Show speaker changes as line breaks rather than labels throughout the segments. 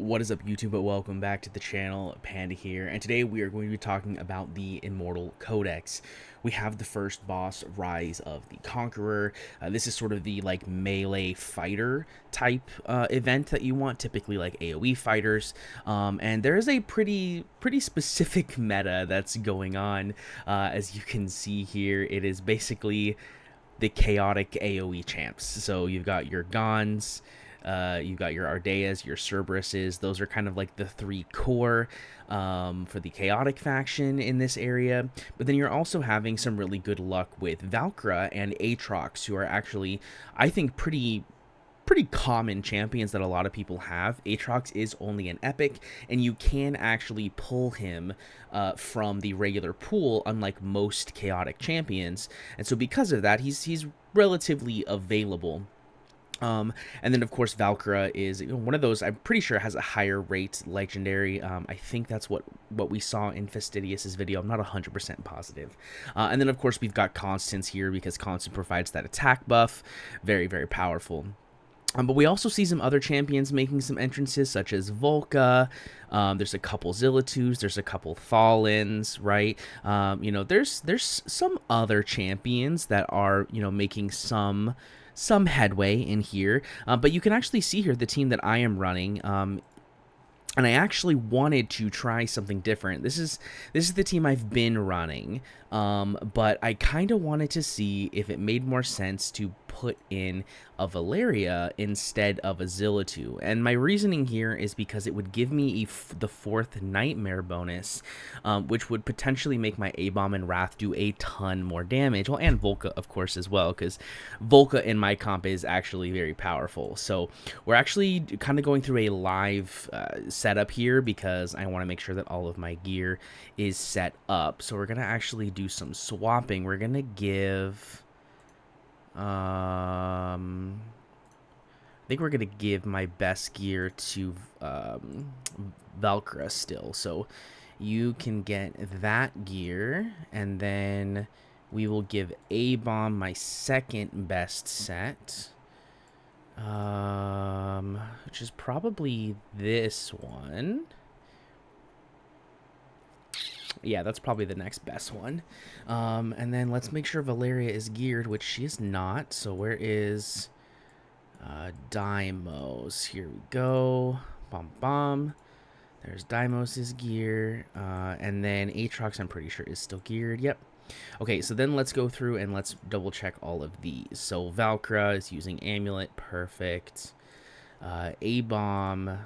What is up, YouTube? Welcome back to the channel. Panda here, and today we are going to be talking about the Immortal Codex. We have the first boss, Rise of the Conqueror. This is sort of the melee fighter type event that you want, typically like AoE fighters. And there is a pretty specific meta that's going on. As you can see here, it is basically the chaotic AoE champs. So you've got your Gons. You've got your Ardeas, your Cerberuses. Those are kind of like the three core for the chaotic faction in this area. But then you're also having some really good luck with Valkyra and Aatrox, who are actually, I think, pretty common champions that a lot of people have. Aatrox is only an epic, and you can actually pull him from the regular pool, unlike most chaotic champions. And so because of that, he's relatively available. And then of course Valkyra is one of those, I'm pretty sure, has a higher rate legendary. I think that's what we saw in Fastidious's video. I'm not 100% positive. And then of course we've got Constance here, because Constance provides that attack buff. Very powerful. But we also see some other champions making some entrances, such as Volca. There's a couple Zillatus. There's a couple Thalins, right? There's some other champions that are, making some headway in here. But you can actually see here the team that I am running. And I actually wanted to try something different. This is the team I've been running, but I kind of wanted to see if it made more sense to put in a Valeria instead of a Zillatu. And my reasoning here is because it would give me the 4th Nightmare bonus, which would potentially make my A-Bomb and Wrath do a ton more damage. Well, and Volca, of course, as well, because Volca in my comp is actually very powerful. So we're actually kind of going through a live setup here, because I want to make sure that all of my gear is set up. So we're going to actually do some swapping. We're going to give... I think we're gonna give my best gear to Valkyra still, so you can get that gear, and then we will give A-Bomb my second best set, which is probably this one. Yeah, that's probably the next best one. And then let's make sure Valeria is geared, which she is not. So where is Deimos? Here we go. Bum. There's Deimos' gear. And then Aatrox, I'm pretty sure, is still geared. Yep. Okay, so then let's go through and let's double check all of these. So Valkyra is using Amulet. Perfect. A-Bomb,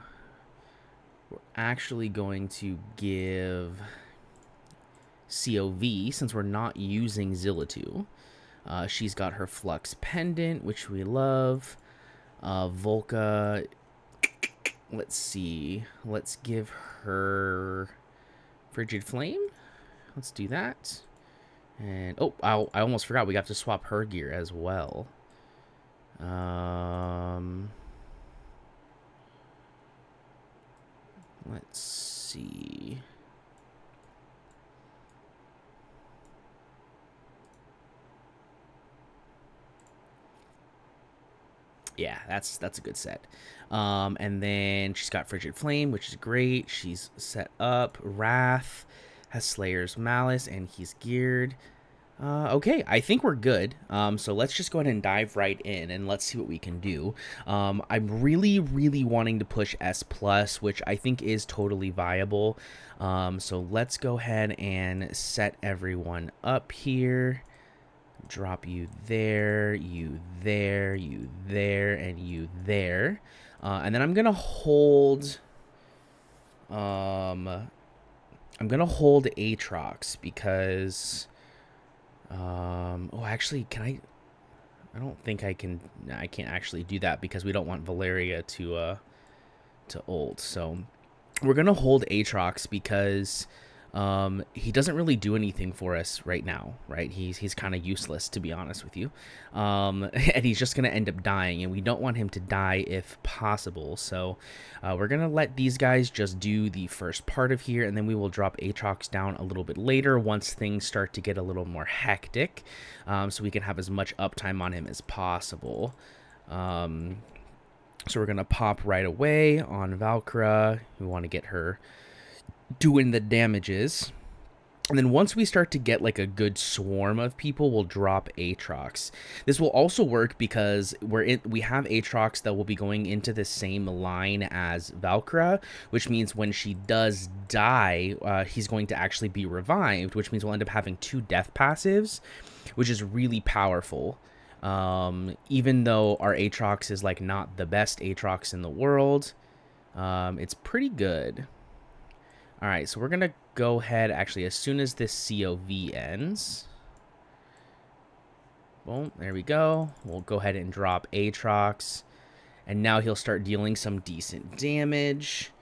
we're actually going to give COV, since we're not using Zillatu. She's got her Flux Pendant, which we love. Volca, let's see. Let's give her Frigid Flame. Let's do that. And, oh, I almost forgot. We got to swap her gear as well. Let's see. Yeah, that's a good set. And then she's got Frigid Flame, which is great. She's set up. Wrath has Slayer's Malice, and he's geared. Okay, I think we're good. So let's just go ahead and dive right in, and let's see what we can do. I'm really wanting to push S+, which I think is totally viable. So let's go ahead and set everyone up here. Drop you there, you there, you there, and you there. And then I'm gonna hold Aatrox, because oh, actually, can I don't think I can. I can't actually do that, because we don't want Valeria to ult. So we're gonna hold Aatrox, because he doesn't really do anything for us right now, right? He's kind of useless, to be honest with you. And he's just gonna end up dying, and we don't want him to die if possible. So we're gonna let these guys just do the first part of here, and then we will drop Aatrox down a little bit later once things start to get a little more hectic, so we can have as much uptime on him as possible. So we're going to pop right away on Valkyra. We want to get her doing the damages. And then once we start to get like a good swarm of people, we'll drop Aatrox. This will also work because we have Aatrox that will be going into the same line as Valkyra, which means when she does die, he's going to actually be revived, which means we'll end up having 2 death passives, which is really powerful. Even though our Aatrox is like not the best Aatrox in the world, it's pretty good. All right, so we're going to go ahead, actually, as soon as this COV ends. Boom, there we go. We'll go ahead and drop Aatrox. And now he'll start dealing some decent damage.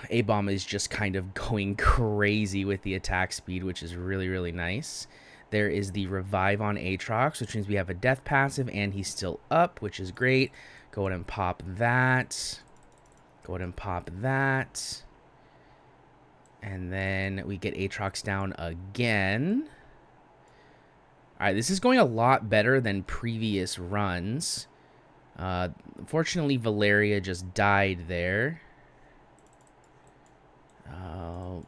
A-Bomb is just kind of going crazy with the attack speed, which is really, really nice. There is the revive on Aatrox, which means we have a death passive, and he's still up, which is great. Go ahead and pop that. Go ahead and pop that. And then we get Aatrox down again. All right, this is going a lot better than previous runs. Unfortunately, Valeria just died there.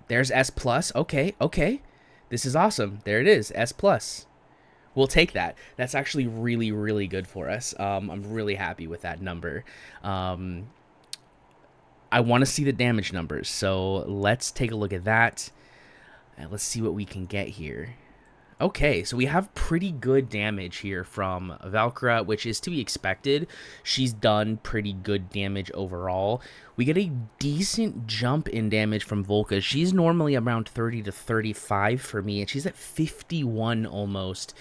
There's S+. Okay, okay. This is awesome. There it is, S+. We'll take that. That's actually really, really good for us. I'm really happy with that number. I want to see the damage numbers, so let's take a look at that. And let's see what we can get here. Okay, so we have pretty good damage here from Valkyra, which is to be expected. She's done pretty good damage overall. We get a decent jump in damage from Volca. She's normally around 30 to 35 for me, and she's at 51 almost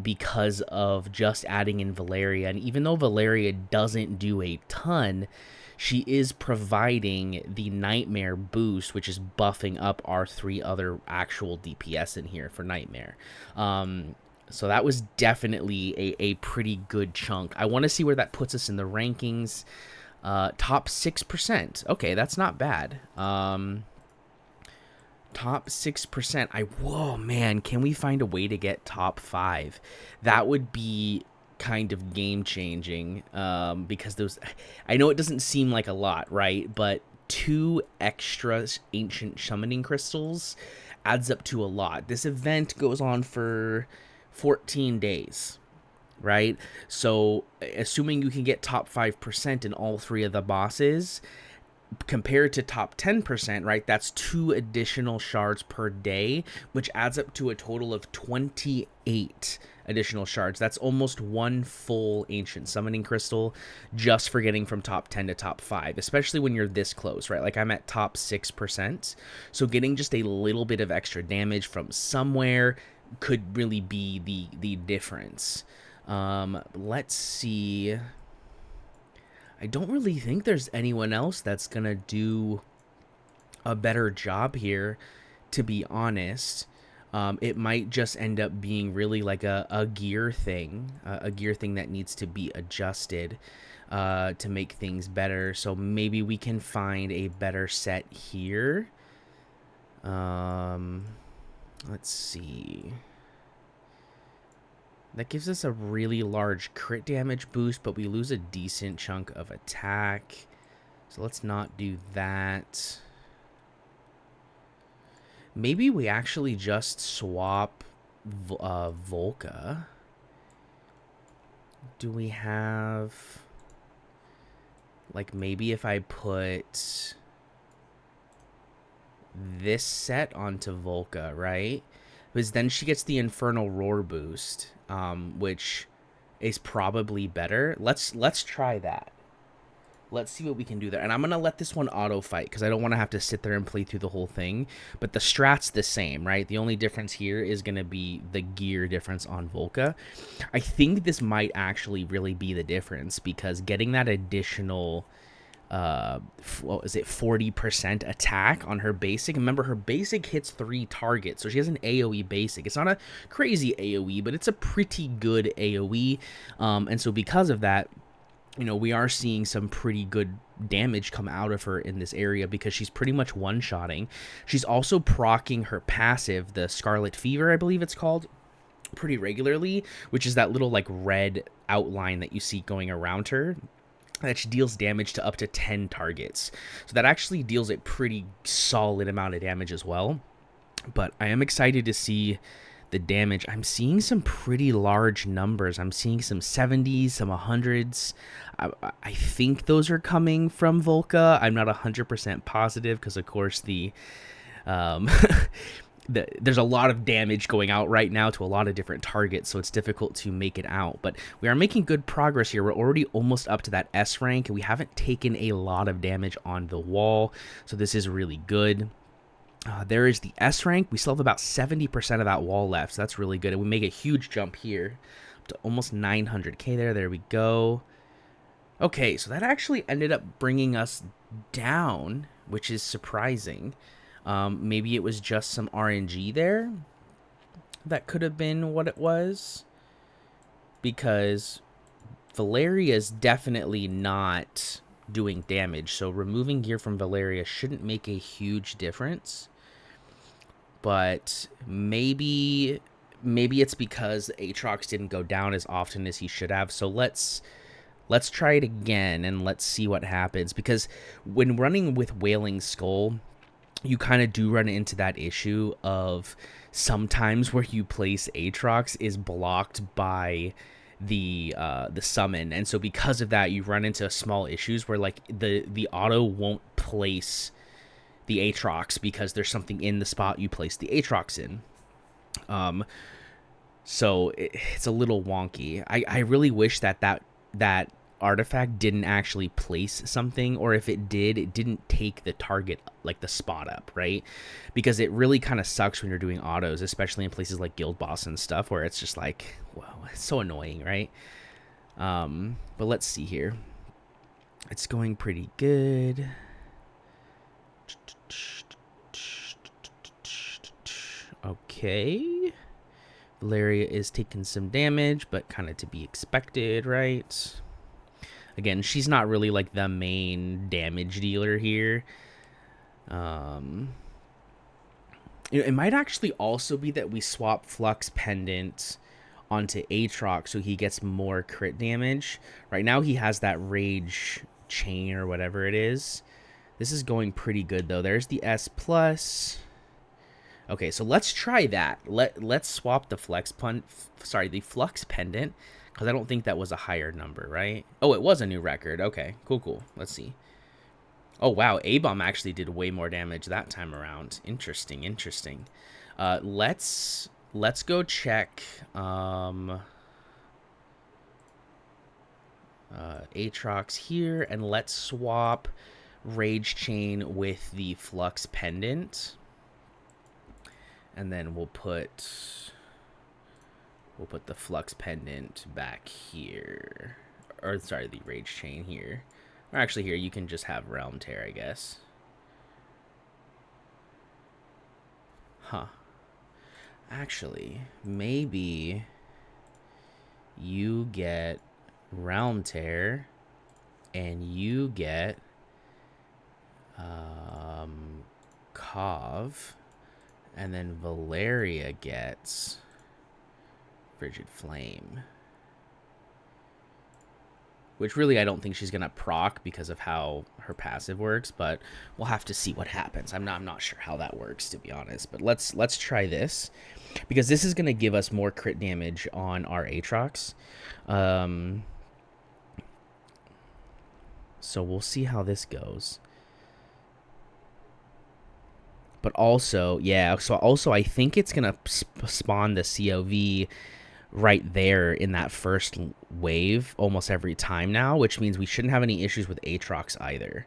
because of just adding in Valeria. And even though Valeria doesn't do a ton, she is providing the Nightmare boost, which is buffing up our 3 other actual DPS in here for Nightmare. So that was definitely a pretty good chunk. I want to see where that puts us in the rankings. Top 6%. Okay, that's not bad. Top 6%. Whoa, man, can we find a way to get top 5? That would be kind of game changing, because those, I know it doesn't seem like a lot, right, but 2 extra ancient summoning crystals adds up to a lot. This event goes on for 14 days, right? So assuming you can get top 5% in all 3 of the bosses compared to top 10%, right, that's 2 additional shards per day, which adds up to a total of 28 additional shards. That's almost 1 full ancient summoning crystal just for getting from top 10 to top 5, especially when you're this close, right? Like I'm at top 6%, so getting just a little bit of extra damage from somewhere could really be the difference. Let's see. I don't really think there's anyone else that's gonna do a better job here, to be honest. It might just end up being really like a gear thing, that needs to be adjusted to make things better. So maybe we can find a better set here. Let's see. That gives us a really large crit damage boost, but we lose a decent chunk of attack. So let's not do that. Maybe we actually just swap Volca. Do we have, like, maybe if I put this set onto Volca, right? Because then she gets the Infernal Roar boost, which is probably better. Let's try that. Let's see what we can do there. And I'm going to let this one auto fight because I don't want to have to sit there and play through the whole thing. But the strat's the same, right? The only difference here is going to be the gear difference on Volca. I think this might actually really be the difference because getting that additional, what was it, 40% attack on her basic. Remember, her basic hits 3 targets. So she has an AoE basic. It's not a crazy AoE, but it's a pretty good AoE. And so because of that, you know, we are seeing some pretty good damage come out of her in this area because she's pretty much one-shotting. She's also proccing her passive, the Scarlet Fever, I believe it's called, pretty regularly, which is that little like red outline that you see going around her that deals damage to up to 10 targets. So that actually deals a pretty solid amount of damage as well. But I am excited to see the damage. I'm seeing some pretty large numbers. I'm seeing some 70s, some 100s. I think those are coming from Volca. I'm not 100% positive because, of course, um, there's a lot of damage going out right now to a lot of different targets, so it's difficult to make it out. But we are making good progress here. We're already almost up to that S rank, and we haven't taken a lot of damage on the wall, so this is really good. There is the S rank. We still have about 70% of that wall left, so that's really good. And we make a huge jump here up to almost 900k there. There we go. Okay, so that actually ended up bringing us down, which is surprising. Maybe it was just some RNG there. That could have been what it was. Because Valeria is definitely not doing damage. So removing gear from Valeria shouldn't make a huge difference. But maybe it's because Aatrox didn't go down as often as he should have. So let's try it again and let's see what happens. Because when running with Wailing Skull, you kind of do run into that issue of sometimes where you place Aatrox is blocked by the summon, and so because of that you run into small issues where like the auto won't place the Aatrox because there's something in the spot you place the Aatrox in. So it's a little wonky. I really wish that artifact didn't actually place something, or if it did, it didn't take the target, like the spot up, right? Because it really kind of sucks when you're doing autos, especially in places like Guild Boss and stuff, where it's just like, wow, it's so annoying, right? But let's see here. It's going pretty good. Okay. Valeria is taking some damage, but kind of to be expected, right? Again, she's not really like the main damage dealer here. It might actually also be that we swap Flux Pendant onto Aatrox so he gets more crit damage. Right now he has that Rage Chain or whatever it is. This is going pretty good though. There's the S+. Okay, so let's try that. Let's swap the Flux Pendant, because I don't think that was a higher number, right? Oh, it was a new record. Okay, cool. Let's see. Oh, wow. A-Bomb actually did way more damage that time around. Interesting. Let's go check Aatrox here, and let's swap Rage Chain with the Flux Pendant. And then we'll put the Flux Pendant back here. Or, sorry, the Rage Chain here. Or actually here, you can just have Realm Tear, I guess. Huh. Actually, maybe you get Realm Tear and you get Cov, and then Valeria gets Frigid Flame, which really I don't think she's gonna proc because of how her passive works, but we'll have to see what happens. I'm not sure how that works, to be honest, but let's try this, because this is gonna give us more crit damage on our Aatrox. So we'll see how this goes. But also, yeah, so also I think it's going to spawn the COV right there in that first wave almost every time now, which means we shouldn't have any issues with Aatrox either.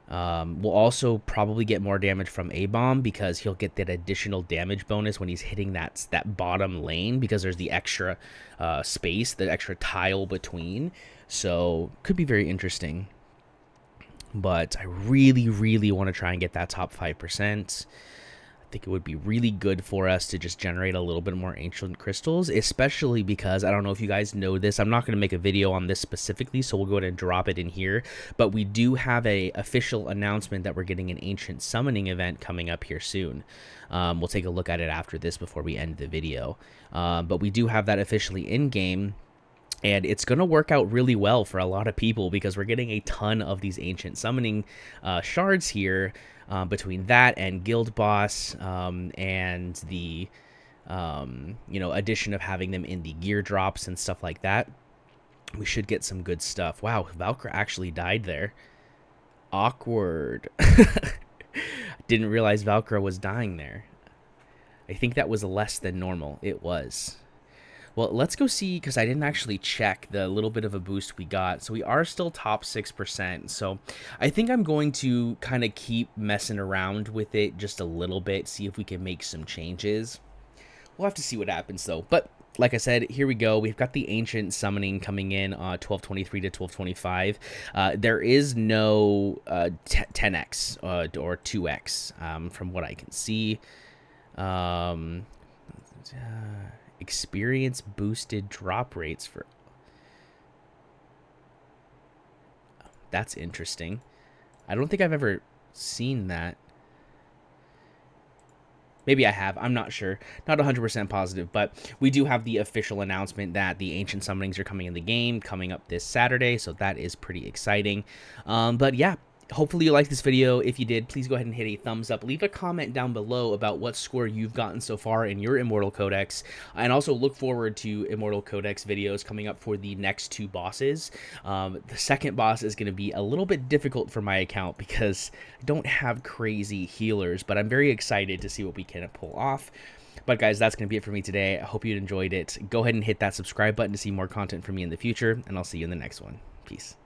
We'll also probably get more damage from A-Bomb because he'll get that additional damage bonus when he's hitting that bottom lane, because there's the extra space, the extra tile between. So could be very interesting. But I really want to try and get that top 5%. I think it would be really good for us to just generate a little bit more ancient crystals, especially because, I don't know if you guys know this, I'm not going to make a video on this specifically, so we'll go ahead and drop it in here, but we do have a official announcement that we're getting an ancient summoning event coming up here soon. We'll take a look at it after this before we end the video, but we do have that officially in game. And it's going to work out really well for a lot of people because we're getting a ton of these ancient summoning shards here, between that and guild boss, and the addition of having them in the gear drops and stuff like that. We should get some good stuff. Wow, Valkyra actually died there. Awkward. Didn't realize Valkyra was dying there. I think that was less than normal. It was. Well, let's go see, because I didn't actually check the little bit of a boost we got. So we are still top 6%. So I think I'm going to kind of keep messing around with it just a little bit, see if we can make some changes. We'll have to see what happens, though. But like I said, here we go. We've got the ancient summoning coming in 1223 to 1225. There is no 10x or 2x from what I can see. Experience boosted drop rates for... That's interesting. I don't think I've ever seen that. Maybe I have. I'm not sure. Not 100% positive, but we do have the official announcement that the Ancient Summonings are coming in the game, coming up this Saturday, so that is pretty exciting. But yeah, hopefully you liked this video. If you did, please go ahead and hit a thumbs up. Leave a comment down below about what score you've gotten so far in your Immortal Codex, and also look forward to Immortal Codex videos coming up for the next 2 bosses. The second boss is going to be a little bit difficult for my account because I don't have crazy healers, but I'm very excited to see what we can pull off. But guys, that's going to be it for me today. I hope you enjoyed it. Go ahead and hit that subscribe button to see more content from me in the future, and I'll see you in the next one. Peace.